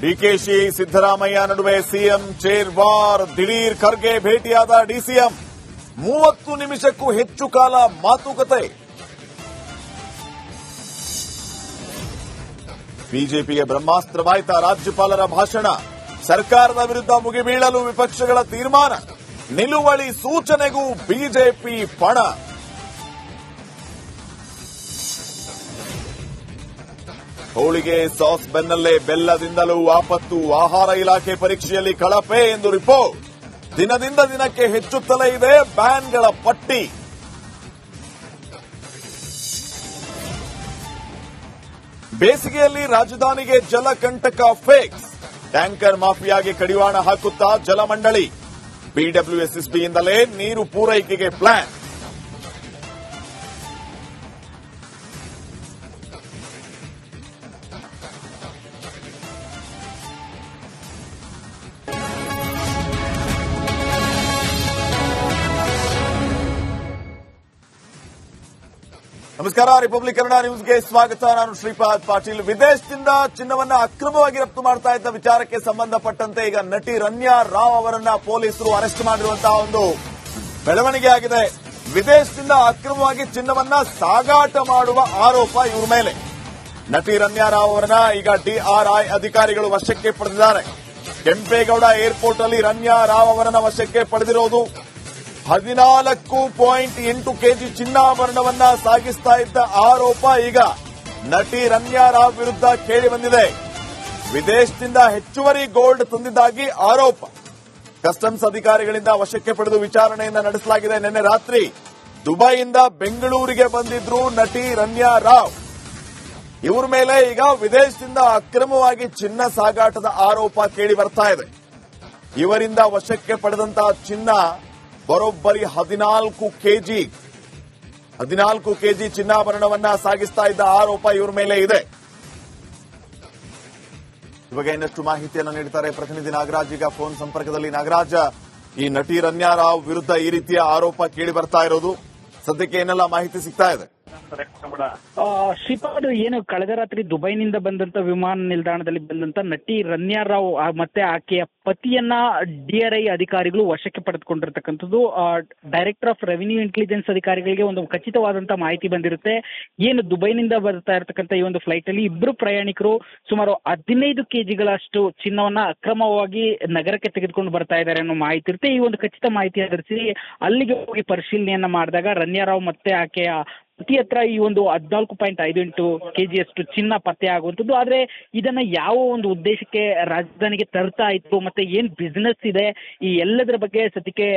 ಡಿಕೆಶಿ ಸಿದ್ದರಾಮಯ್ಯ ನಡುವೆ CM chair war. ದಿಢೀರ್ ಖರ್ಗೆ ಭೇಟಿಯಾದ ಡಿಸಿಎಂ. 30 ನಿಮಿಷಕ್ಕೂ ಹೆಚ್ಚು ಕಾಲ ಮಾತುಕತೆ. ಬಿಜೆಪಿಗೆ ಬ್ರಹ್ಮಾಸ್ತ್ರವಾಯ್ತ ರಾಜ್ಯಪಾಲರ ಭಾಷಣ. ಸರ್ಕಾರದ ವಿರುದ್ಧ ಮುಗಿಬೀಳಲು ವಿಪಕ್ಷಗಳ ತೀರ್ಮಾನ. ನಿಲುವಳಿ ಸೂಚನೆಗೂ ಬಿಜೆಪಿ ಪಣ. ಹೋಳಿಗೆ ಸಾಸ್ ಬೆನ್ನಲ್ಲೇ ಬೆಲ್ಲದಿಂದಲೂ ಆಪತ್ತು. ಆಹಾರ ಇಲಾಖೆ ಪರೀಕ್ಷೆಯಲ್ಲಿ ಕಳಪೆ ಎಂದು ರಿಪೋರ್ಟ್. ದಿನದಿಂದ ದಿನಕ್ಕೆ ಹೆಚ್ಚುತ್ತಲೇ ಇದೆ ಬ್ಯಾನ್ಗಳ ಪಟ್ಟಿ. ಬೇಸಿಗೆಯಲ್ಲಿ ರಾಜಧಾನಿಗೆ ಜಲಕಂಟಕ ಫಿಕ್ಸ್. ಟ್ಯಾಂಕರ್ ಮಾಫಿಯಾಗೆ ಕಡಿವಾಣ ಹಾಕುತ್ತಾ ಜಲಮಂಡಳಿ. ಬಿಡಬ್ಲ್ಯೂಎಸ್ಎಸ್ಬಿಯಿಂದಲೇ ನೀರು ಪೂರೈಕೆಗೆ ಪ್ಲಾನ್. ನಮಸ್ಕಾರ, ರಿಪಬ್ಲಿಕ್ ಕನ್ನಡ ನ್ಯೂಸ್ಗೆ ಸ್ವಾಗತ. ನಾನು ಶ್ರೀಪಾದ್ ಪಾಟೀಲ್. ವಿದೇಶದಿಂದ ಚಿನ್ನವನ್ನ ಅಕ್ರಮವಾಗಿ ರಫ್ತು ಮಾಡ್ತಾ ಇದ್ದ ವಿಚಾರಕ್ಕೆ ಸಂಬಂಧಪಟ್ಟಂತೆ ಈಗ ನಟಿ ರನ್ಯಾ ರಾವ್ ಅವರನ್ನ ಪೊಲೀಸರು ಅರೆಸ್ಟ್ ಮಾಡಿರುವಂತಹ ಒಂದು ಬೆಳವಣಿಗೆ ಆಗಿದೆ. ವಿದೇಶದಿಂದ ಅಕ್ರಮವಾಗಿ ಚಿನ್ನವನ್ನ ಸಾಗಾಟ ಮಾಡುವ ಆರೋಪ ಇವ್ರ ಮೇಲೆ. ನಟಿ ರನ್ಯಾ ರಾವ್ ಅವರನ್ನ ಈಗ ಡಿಆರ್ಐ ಅಧಿಕಾರಿಗಳು ವಶಕ್ಕೆ ಪಡೆದಿದ್ದಾರೆ. ಕೆಂಪೇಗೌಡ ಏರ್ಪೋರ್ಟ್ ಅಲ್ಲಿ ರನ್ಯಾ ರಾವ್ ಅವರನ್ನ ವಶಕ್ಕೆ ಪಡೆದಿರೋದು. 14.8 ಕೆಜಿ ಚಿನ್ನಾಭರಣವನ್ನ ಸಾಗಿಸ್ತಾ ಇದ್ದ ಆರೋಪ ಈಗ ನಟಿ ರನ್ಯಾ ರಾವ್ ವಿರುದ್ಧ ಕೇಳಿ ಬಂದಿದೆ. ವಿದೇಶದಿಂದ ಹೆಚ್ಚುವರಿ ಗೋಲ್ಡ್ ತಂದಿದ್ದಾಗಿ ಆರೋಪ. ಕಸ್ಟಮ್ಸ್ ಅಧಿಕಾರಿಗಳಿಂದ ವಶಕ್ಕೆ ಪಡೆದು ವಿಚಾರಣೆಯನ್ನ ನಡೆಸಲಾಗಿದೆ. ನಿನ್ನೆ ರಾತ್ರಿ ದುಬೈಯಿಂದ ಬೆಂಗಳೂರಿಗೆ ಬಂದಿದ್ರು ನಟಿ ರನ್ಯಾ ರಾವ್. ಇವ್ರ ಮೇಲೆ ಈಗ ವಿದೇಶದಿಂದ ಅಕ್ರಮವಾಗಿ ಚಿನ್ನ ಸಾಗಾಟದ ಆರೋಪ ಕೇಳಿ ಬರ್ತಾ ಇದೆ. ಇವರಿಂದ ವಶಕ್ಕೆ ಪಡೆದಂತಹ ಚಿನ್ನ ಬರೋಬ್ಬರಿ 14 ಕೆಜಿ ಚಿನ್ನಾಭರಣವನ್ನ ಸಾಗಿಸ್ತಾ ಇದ್ದ ಆರೋಪ ಇವ್ರ ಮೇಲೆ ಇದೆ. ಇವಾಗ ಇನ್ನಷ್ಟು ಮಾಹಿತಿಯನ್ನು ನೀಡುತ್ತಾರೆ ಪ್ರತಿನಿಧಿ ನಾಗರಾಜ್. ಈಗ ಫೋನ್ ಸಂಪರ್ಕದಲ್ಲಿ. ನಾಗರಾಜ್, ಈ ನಟಿ ರನ್ಯಾ ರಾವ್ ವಿರುದ್ಧ ಈ ರೀತಿಯ ಆರೋಪ ಕೇಳಿ ಬರ್ತಾ ಇರೋದು, ಸದ್ಯಕ್ಕೆ ಏನೆಲ್ಲ ಮಾಹಿತಿ ಸಿಗ್ತಾ ಇದೆ? ಶ್ರೀಪಾದ್, ಏನು ಕಳೆದ ರಾತ್ರಿ ದುಬೈನಿಂದ ಬಂದಂತ ವಿಮಾನ ನಿಲ್ದಾಣದಲ್ಲಿ ಬಂದಂತ ನಟಿ ರನ್ಯಾ ರಾವ್ ಮತ್ತೆ ಆಕೆಯ ಪತಿಯನ್ನ ಡಿಆರ್ಐ ಅಧಿಕಾರಿಗಳು ವಶಕ್ಕೆ ಪಡೆದುಕೊಂಡಿರ್ತಕ್ಕಂಥದ್ದು. ಡೈರೆಕ್ಟರ್ ಆಫ್ ರೆವಿನ್ಯೂ ಇಂಟೆಲಿಜೆನ್ಸ್ ಅಧಿಕಾರಿಗಳಿಗೆ ಒಂದು ಖಚಿತವಾದಂತಹ ಮಾಹಿತಿ ಬಂದಿರುತ್ತೆ. ಏನು ದುಬೈನಿಂದ ಬರ್ತಾ ಇರತಕ್ಕಂಥ ಈ ಒಂದು ಫ್ಲೈಟ್ ಅಲ್ಲಿ ಇಬ್ಬರು ಪ್ರಯಾಣಿಕರು ಸುಮಾರು 15 ಕೆಜಿಗಳಷ್ಟು ಚಿನ್ನವನ್ನ ಅಕ್ರಮವಾಗಿ ನಗರಕ್ಕೆ ತೆಗೆದುಕೊಂಡು ಬರ್ತಾ ಇದ್ದಾರೆ ಅನ್ನೋ ಮಾಹಿತಿ ಇರುತ್ತೆ. ಈ ಒಂದು ಖಚಿತ ಮಾಹಿತಿ ಆಧರಿಸಿ ಅಲ್ಲಿಗೆ ಹೋಗಿ ಪರಿಶೀಲನೆಯನ್ನ ಮಾಡಿದಾಗ ರನ್ಯಾ ರಾವ್ ಮತ್ತೆ ಆಕೆಯ ಪತಿ ಹತ್ರ ಈ ಒಂದು 14.58 ಕೆಜಿಯಷ್ಟು ಚಿನ್ನ ಪತ್ತೆ ಆಗುವಂಥದ್ದು. ಆದ್ರೆ ಇದನ್ನ ಯಾವ ಒಂದು ಉದ್ದೇಶಕ್ಕೆ ರಾಜಧಾನಿಗೆ ತರ್ತಾ ಇತ್ತು ಮತ್ತೆ ಏನ್ ಬಿಸ್ನೆಸ್ ಇದೆ, ಈ ಎಲ್ಲದರ ಬಗ್ಗೆ ಸದ್ಯಕ್ಕೆ